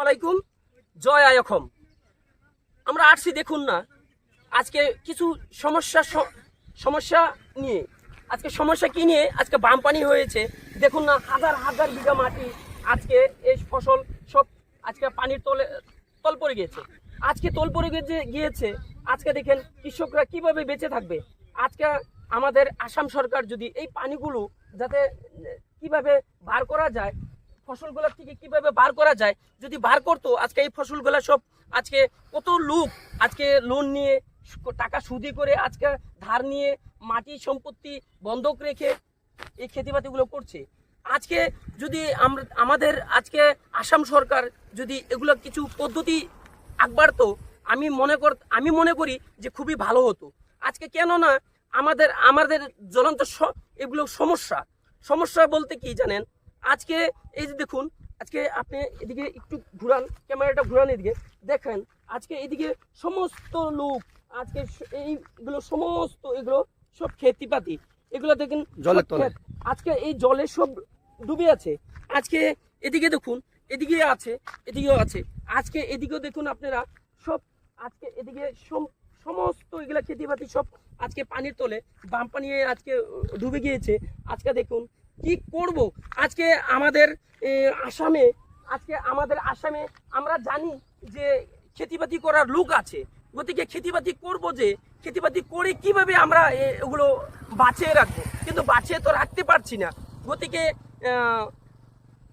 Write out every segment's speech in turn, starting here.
আলাইকুম, জয় আয়খম। আমরা আসছি দেখুন না, আজকে কিছু সমস্যা নিয়ে। আজকে সমস্যা কি নিয়ে? আজকে বানপানি হয়েছে, দেখুন না, হাজার হাজার বিঘা মাটি আজকে এই ফসল সব আজকে পানির তল পড়ে গিয়েছে। আজকে তল পড়ে গিয়েছে। আজকে দেখেন কৃষকরা কিভাবে বেঁচে থাকবে। আজকে আমাদের আসাম সরকার যদি এই পানিগুলো যাতে কিভাবে বার করা যায়, ফসলগুলোর থেকে কিভাবে বার করা যায়, যদি বার করতো, আজকে এই ফসলগুলো সব আজকে কত লোক আজকে লোন নিয়ে টাকা সুদি করে আজকে ধার নিয়ে মাটি সম্পত্তি বন্ধক রেখে এই খেতিবাতিগুলো করছে। আজকে যদি আমাদের আজকে আসাম সরকার যদি এগুলো কিছু পদ্ধতি আগবাড়তো, আমি মনে করি যে খুবই ভালো হতো। আজকে কেন না আমাদের জ্বলন্ত এগুলো সমস্যা বলতে কি জানেন? আজকে এই যে দেখুন, আজকে আপনি এদিকে একটু ঘুরান, ক্যামেরাটা ঘুরান, এদিকে দেখেন। আজকে এদিকে সমস্ত লোক আজকে এইগুলো সমস্ত এগুলো সব খেতিপাতি, এগুলো দেখেন জলের তলে। আজকে এই জলে সব ডুবে আছে। আজকে এদিকে দেখুন, এদিকে আছে, এদিকেও আছে। আজকে এদিকেও দেখুন আপনারা সব, আজকে এদিকে সমস্ত এগুলা খেতিবাতি সব আজকে পানির তলে, বানপানি আজকে ডুবে গিয়েছে। আজকে দেখুন কি করব। আজকে আমাদের আসামে আমরা জানি যে খেতিবাতি করার লোক আছে, গতিকে খেতিবাতি করব, যে খেতিবাতি করে কিভাবে আমরা এগুলো বাঁচিয়ে রাখবো, কিন্তু বাঁচিয়ে তো রাখতে পারছি না। গতিকে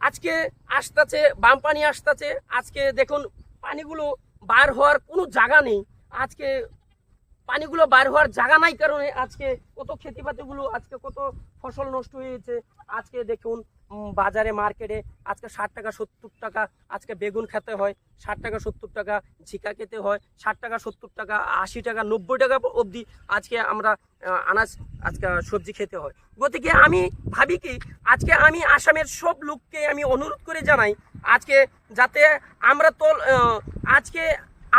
আজকে আসতেছে বানপানি আসতেছে। আজকে দেখুন পানিগুলো বার হওয়ার কোনো জায়গা নেই। আজকে পানিগুলো বার হওয়ার জায়গা নাই কারণে আজকে কত খেতিবাতিগুলো, আজকে কত ফসল নষ্ট হয়েছে। আজকে দেখুন বাজারে মার্কেটে আজকে 60 টাকা 70 টাকা আজকে বেগুন খেতে হয়, 60 টাকা 70 টাকা ঝিকা খেতে হয়, 60 টাকা 70 টাকা 80 টাকা 90 টাকা অবধি আজকে আমরা আজকে সবজি খেতে হয়। গতিকে আমি ভাবি কি, আজকে আমি আসামের সব লোককে আমি অনুরোধ করে জানাই, আজকে যাতে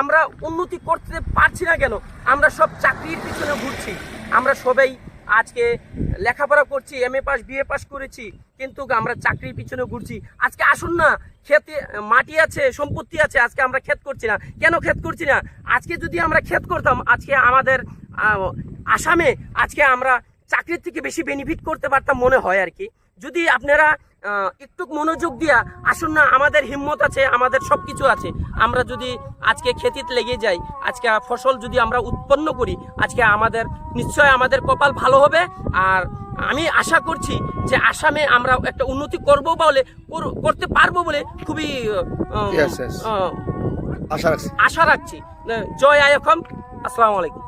আমরা উন্নতি করতে পারছি না কেন? আমরা সব চাকরির পিছনে ঘুরছি। আমরা সবাই আজকে লেখাপড়া করছি, MA পাস BA পাস করেছি, কিন্তু আমরা চাকরির পিছনে ঘুরছি। আজকে আসুন না, খেতে মাটি আছে, সম্পত্তি আছে, আজকে আমরা ক্ষেত করছি না কেন? ক্ষেত করছি না। আজকে যদি আমরা ক্ষেত করতাম, আজকে আমাদের আসামে আজকে আমরা চাকরির থেকে বেশি বেনিফিট করতে পারতাম মনে হয় আর কি। যদি আপনারা একটু মনোযোগ দিয়া আসুন না, আমাদের হিম্মত আছে, আমাদের সব কিছু আছে। আমরা যদি আজকে খেতিতে লেগে যাই, আজকে ফসল যদি আমরা উৎপন্ন করি, আজকে নিশ্চয় আমাদের কপাল ভালো হবে। আর আমি আশা করছি যে আসামে আমরা একটা উন্নতি করতে পারবো বলে খুবই আশা রাখছি। জয় আয়খম। আসসালামু আলাইকুম।